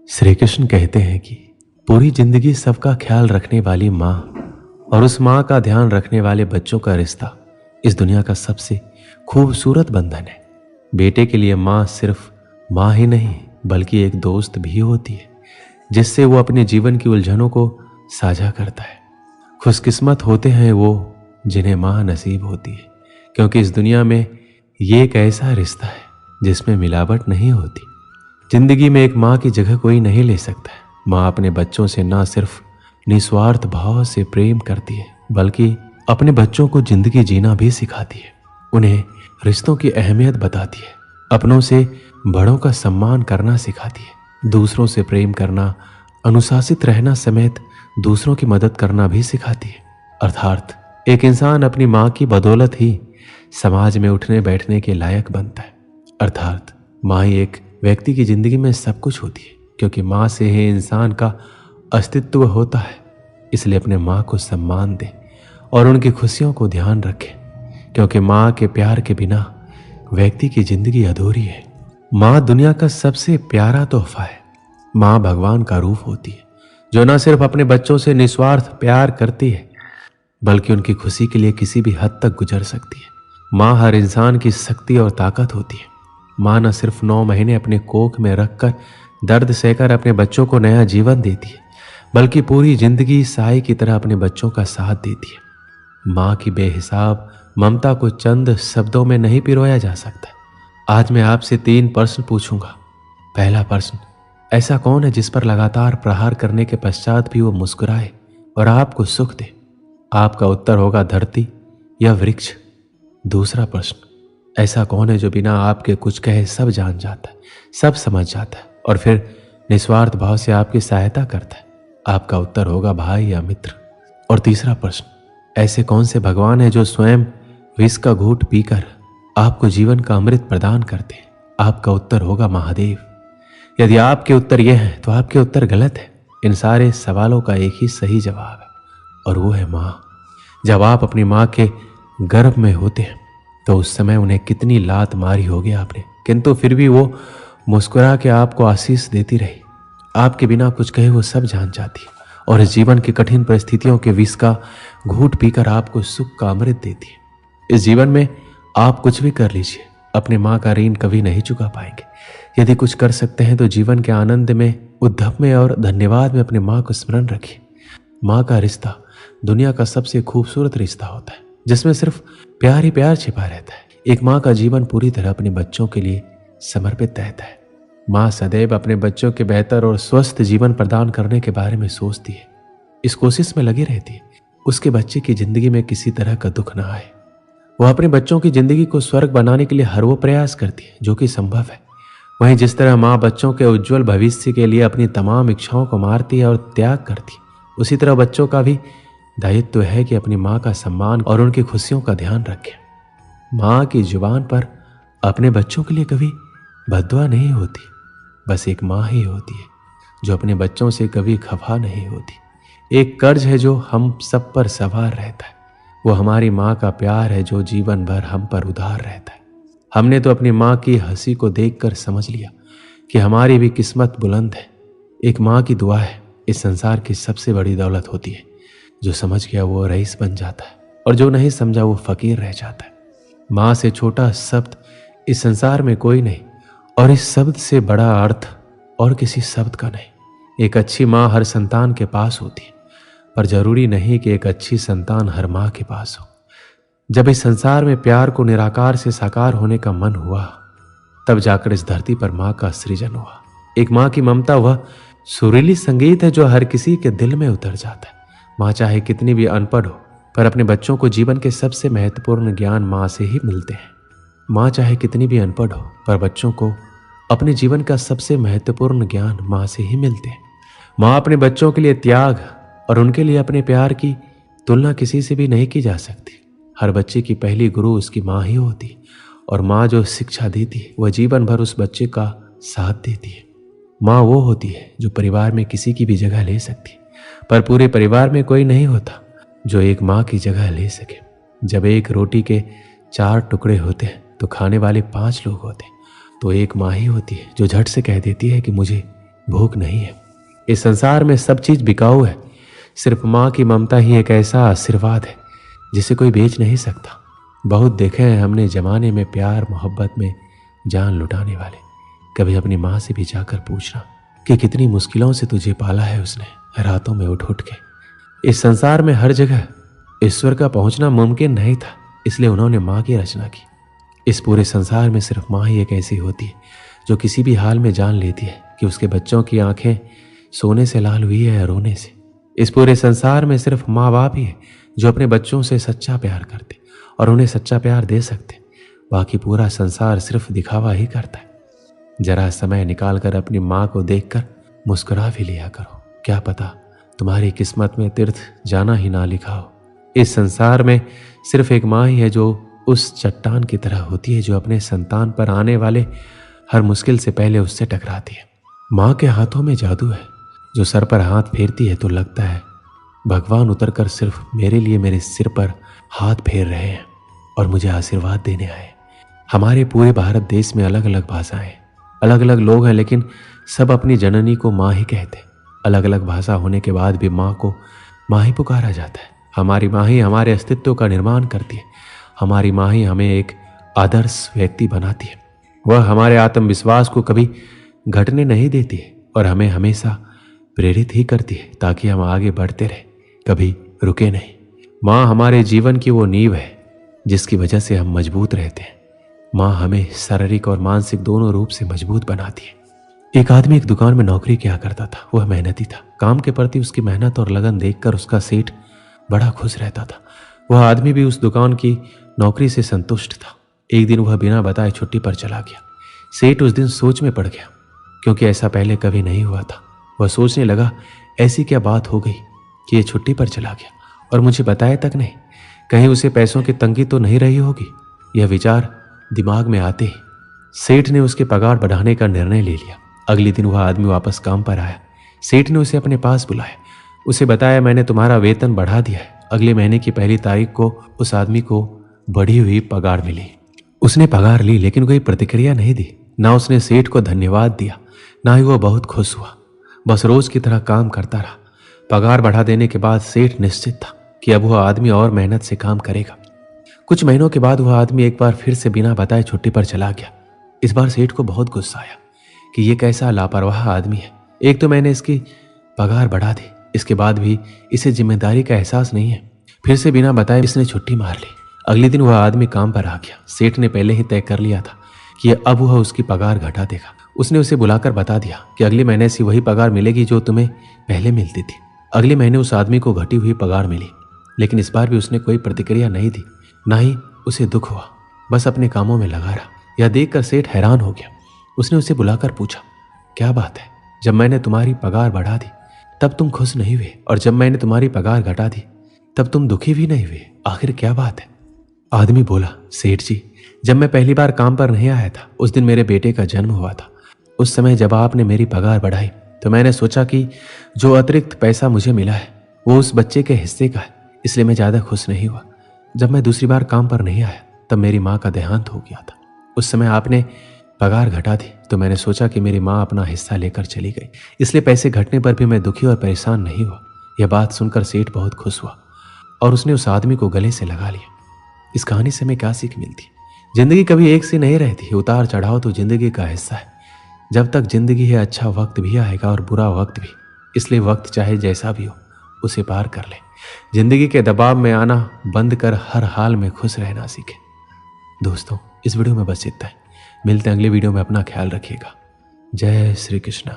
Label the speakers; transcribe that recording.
Speaker 1: श्री कृष्ण कहते हैं कि पूरी जिंदगी सबका ख्याल रखने वाली माँ और उस माँ का ध्यान रखने वाले बच्चों का रिश्ता इस दुनिया का सबसे खूबसूरत बंधन है। बेटे के लिए माँ सिर्फ माँ ही नहीं बल्कि एक दोस्त भी होती है जिससे वो अपने जीवन की उलझनों को साझा करता है। खुशकिस्मत होते हैं वो जिन्हें माँ नसीब होती है, क्योंकि इस दुनिया में ये एक ऐसा रिश्ता है जिसमें मिलावट नहीं होती। जिंदगी में एक माँ की जगह कोई नहीं ले सकता है। माँ अपने बच्चों से ना सिर्फ निस्वार्थ भाव से प्रेम करती है बल्कि अपने बच्चों को जिंदगी जीना भी सिखाती है। उन्हें रिश्तों की अहमियत बताती है, अपनों से बड़ों का सम्मान करना सिखाती है, दूसरों से प्रेम करना, अनुशासित रहना समेत दूसरों की मदद करना भी सिखाती है। अर्थात एक इंसान अपनी माँ की बदौलत ही समाज में उठने बैठने के लायक बनता है। अर्थात माँ ही एक व्यक्ति की जिंदगी में सब कुछ होती है, क्योंकि माँ से ही इंसान का अस्तित्व होता है। इसलिए अपने माँ को सम्मान दें और उनकी खुशियों को ध्यान रखें, क्योंकि माँ के प्यार के बिना व्यक्ति की जिंदगी अधूरी है। माँ दुनिया का सबसे प्यारा तोहफा है। माँ भगवान का रूप होती है जो न सिर्फ अपने बच्चों से निस्वार्थ प्यार करती है बल्कि उनकी खुशी के लिए किसी भी हद तक गुजर सकती है। माँ हर इंसान की शक्ति और ताकत होती है। माँ न सिर्फ 9 महीने अपने कोख में रखकर दर्द सहकर अपने बच्चों को नया जीवन देती है बल्कि पूरी जिंदगी साई की तरह अपने बच्चों का साथ देती है। माँ की बेहिसाब ममता को चंद शब्दों में नहीं पिरोया जा सकता। आज मैं आपसे 3 प्रश्न पूछूंगा। पहला प्रश्न, ऐसा कौन है जिस पर लगातार प्रहार करने के पश्चात भी वो मुस्कुराए और आपको सुख दे? आपका उत्तर होगा धरती या वृक्ष। दूसरा प्रश्न, ऐसा कौन है जो बिना आपके कुछ कहे सब जान जाता है, सब समझ जाता है और फिर निस्वार्थ भाव से आपकी सहायता करता है? आपका उत्तर होगा भाई या मित्र। और तीसरा प्रश्न, ऐसे कौन से भगवान है जो स्वयं विष का घूंट पीकर आपको जीवन का अमृत प्रदान करते हैं? आपका उत्तर होगा महादेव। यदि आपके उत्तर यह है तो आपके उत्तर गलत है। इन सारे सवालों का एक ही सही जवाब है और वो है माँ। जब आप अपनी माँ के गर्भ में होते हैं तो उस समय उन्हें कितनी लात मारी होगी आपने, किंतु फिर भी वो मुस्कुरा के आपको आशीष देती रही। आपके बिना कुछ कहे वो सब जान जाती है और इस जीवन की कठिन परिस्थितियों के विष का घूंट पीकर आपको सुख का अमृत देती है। इस जीवन में आप कुछ भी कर लीजिए, अपने माँ का ऋण कभी नहीं चुका पाएंगे। यदि कुछ कर सकते हैं तो जीवन के आनंद में, उद्धव में और धन्यवाद में अपने माँ को स्मरण रखिए। माँ का रिश्ता दुनिया का सबसे खूबसूरत रिश्ता होता है जिसमें सिर्फ प्यार ही प्यार छिपा रहता है। एक माँ का जीवन पूरी तरह अपने बच्चों के लिए समर्पित रहता है। माँ सदैव अपने बच्चों के बेहतर और स्वस्थ जीवन प्रदान करने के बारे में सोचती है, इस कोशिश में लगी रहती है उसके बच्चे की जिंदगी में किसी तरह का दुख ना आए। वह अपने बच्चों की जिंदगी को स्वर्ग बनाने के लिए हर वो प्रयास करती है जो कि संभव है। वहीं जिस तरह माँ बच्चों के उज्जवल भविष्य के लिए अपनी तमाम इच्छाओं को मारती है और त्याग करती है, उसी तरह बच्चों का भी दायित्व है कि अपनी माँ का सम्मान और उनकी खुशियों का ध्यान रखें। माँ की जुबान पर अपने बच्चों के लिए कभी बद्दुआ नहीं होती, बस एक माँ ही होती है जो अपने बच्चों से कभी खफा नहीं होती। एक कर्ज है जो हम सब पर सवार रहता है, वो हमारी माँ का प्यार है जो जीवन भर हम पर उधार रहता है। हमने तो अपनी माँ की हंसी को देखकर समझ लिया कि हमारी भी किस्मत बुलंद है। एक माँ की दुआ है इस संसार की सबसे बड़ी दौलत होती है। जो समझ गया वो रईस बन जाता है और जो नहीं समझा वो फकीर रह जाता है। माँ से छोटा शब्द इस संसार में कोई नहीं और इस शब्द से बड़ा अर्थ और किसी शब्द का नहीं। एक अच्छी माँ हर संतान के पास होती है, पर जरूरी नहीं कि एक अच्छी संतान हर माँ के पास हो। जब इस संसार में प्यार को निराकार से साकार होने का मन हुआ तब जाकर इस धरती पर माँ का सृजन हुआ। एक माँ की ममता वह सुरीली संगीत है जो हर किसी के दिल में उतर जाता है। माँ चाहे कितनी भी अनपढ़ हो पर अपने बच्चों को जीवन के सबसे महत्वपूर्ण ज्ञान माँ से ही मिलते हैं। माँ चाहे कितनी भी अनपढ़ हो पर बच्चों को अपने जीवन का सबसे महत्वपूर्ण ज्ञान माँ से ही मिलते हैं। माँ अपने बच्चों के लिए त्याग और उनके लिए अपने प्यार की तुलना किसी से भी नहीं की जा सकती। हर बच्चे की पहली गुरु उसकी माँ ही होती है और माँ जो शिक्षा देती है वह जीवन भर उस बच्चे का साथ देती है। माँ वो होती है जो परिवार में किसी की भी जगह ले सकती है, पर पूरे परिवार में कोई नहीं होता जो एक माँ की जगह ले सके। जब एक रोटी के 4 टुकड़े होते हैं तो खाने वाले 5 लोग होते हैं, तो एक माँ ही होती है जो झट से कह देती है कि मुझे भूख नहीं है। इस संसार में सब चीज बिकाऊ है, सिर्फ माँ की ममता ही एक ऐसा आशीर्वाद है जिसे कोई बेच नहीं सकता। बहुत देखे हैं हमने जमाने में प्यार मोहब्बत में जान लुटाने वाले। कभी अपनी माँ से भी जाकर पूछना कि कितनी मुश्किलों से तुझे पाला है उसने, रातों में उठ उठ के। इस संसार में हर जगह ईश्वर का पहुंचना मुमकिन नहीं था, इसलिए उन्होंने माँ की रचना की। इस पूरे संसार में सिर्फ माँ ही एक ऐसी होती है जो किसी भी हाल में जान लेती है कि उसके बच्चों की आंखें सोने से लाल हुई है या रोने से। इस पूरे संसार में सिर्फ माँ बाप ही है जो अपने बच्चों से सच्चा प्यार करते और उन्हें सच्चा प्यार दे सकते। बाकी पूरा संसार सिर्फ दिखावा ही करता है। जरा समय निकालकर अपनी माँ को देखकर मुस्कुरा भी लिया करो, क्या पता तुम्हारी किस्मत में तीर्थ जाना ही ना लिखा हो। इस संसार में सिर्फ एक माँ ही है जो उस चट्टान की तरह होती है जो अपने संतान पर आने वाले हर मुश्किल से पहले उससे टकराती है। माँ के हाथों में जादू है, जो सर पर हाथ फेरती है तो लगता है भगवान उतरकर सिर्फ मेरे लिए मेरे सिर पर हाथ फेर रहे हैं और मुझे आशीर्वाद देने आए। हमारे पूरे भारत देश में अलग अलग भाषाएं, अलग अलग लोग हैं, लेकिन सब अपनी जननी को माँ ही कहते। अलग अलग भाषा होने के बाद भी माँ को माँ ही पुकारा जाता है। हमारी माँ ही हमारे अस्तित्व का निर्माण करती है। हमारी माँ ही हमें एक आदर्श व्यक्ति बनाती है। वह हमारे आत्मविश्वास को कभी घटने नहीं देती है और हमें हमेशा प्रेरित ही करती है ताकि हम आगे बढ़ते रहे, कभी रुके नहीं। माँ हमारे जीवन की वो नींव है जिसकी वजह से हम मजबूत रहते हैं। माँ हमें शारीरिक और मानसिक दोनों रूप से मजबूत बनाती है। एक आदमी एक दुकान में नौकरी किया करता था। वह मेहनती था। काम के प्रति उसकी मेहनत और लगन देखकर उसका सेठ बड़ा खुश रहता था। वह आदमी भी उस दुकान की नौकरी से संतुष्ट था। एक दिन वह बिना बताए छुट्टी पर चला गया। सेठ उस दिन सोच में पड़ गया, क्योंकि ऐसा पहले कभी नहीं हुआ था। वह सोचने लगा, ऐसी क्या बात हो गई कि ये छुट्टी पर चला गया और मुझे बताया तक नहीं। कहीं उसे पैसों की तंगी तो नहीं रही होगी। यह विचार दिमाग में आते ही सेठ ने उसके पगार बढ़ाने का निर्णय ले लिया। अगले दिन वह आदमी वापस काम पर आया। सेठ ने उसे अपने पास बुलाया, उसे बताया, मैंने तुम्हारा वेतन बढ़ा दिया है। अगले महीने की 1 तारीख को उस आदमी को बढ़ी हुई पगार मिली। उसने पगार ली, लेकिन कोई प्रतिक्रिया नहीं दी। ना उसने सेठ को धन्यवाद दिया, ना ही वह बहुत खुश हुआ। बस रोज की तरह काम करता रहा। पगार बढ़ा देने के बाद सेठ निश्चित था कि अब वह आदमी और मेहनत से काम करेगा। कुछ महीनों के बाद वह आदमी एक बार फिर से बिना बताए छुट्टी पर चला गया। इस बार सेठ को बहुत गुस्सा आया कि यह कैसा लापरवाह आदमी है। एक तो मैंने इसकी पगार बढ़ा दी, इसके बाद भी इसे जिम्मेदारी का एहसास नहीं है। फिर से बिना बताए इसने छुट्टी मार ली। अगले दिन वह आदमी काम पर आ गया। सेठ ने पहले ही तय कर लिया था कि अब वह उसकी पगार घटा देगा। उसने उसे बुलाकर बता दिया कि अगले महीने से वही पगार मिलेगी जो तुम्हें पहले मिलती थी। अगले महीने उस आदमी को घटी हुई पगार मिली, लेकिन इस बार भी उसने कोई प्रतिक्रिया नहीं दी, ना ही उसे दुख हुआ। बस अपने कामों में लगा रहा। यह देखकर सेठ हैरान हो गया। उसने उसे बुलाकर पूछा, क्या बात है, जब मैंने तुम्हारी पगार बढ़ा दी तब तुम खुश नहीं हुए, और जब मैंने तुम्हारी पगार घटा दी तब तुम दुखी भी नहीं हुए। आखिर क्या बात है? आदमी बोला, सेठ जी, जब मैं पहली बार काम पर नहीं आया था उस दिन मेरे बेटे का जन्म हुआ था। उस समय जब आपने मेरी पगार बढ़ाई तो मैंने सोचा कि जो अतिरिक्त पैसा मुझे मिला है वो उस बच्चे के हिस्से का है, इसलिए मैं ज़्यादा खुश नहीं हुआ। जब मैं दूसरी बार काम पर नहीं आया तब मेरी माँ का देहांत हो गया था। उस समय आपने पगार घटा दी तो मैंने सोचा कि मेरी माँ अपना हिस्सा लेकर चली गई, इसलिए पैसे घटने पर भी मैं दुखी और परेशान नहीं हुआ। यह बात सुनकर सेठ बहुत खुश हुआ और उसने उस आदमी को गले से लगा लिया। इस कहानी से हमें क्या सीख मिलती? जिंदगी कभी एक सी नहीं रहती। उतार चढ़ाव तो जिंदगी का हिस्सा है। जब तक जिंदगी है अच्छा वक्त भी आएगा और बुरा वक्त भी, इसलिए वक्त चाहे जैसा भी हो उसे पार कर ले। जिंदगी के दबाव में आना बंद कर हर हाल में खुश रहना सीखे। दोस्तों, इस वीडियो में बस इतना है। मिलते हैं अगले वीडियो में। अपना ख्याल रखिएगा। जय श्री कृष्ण।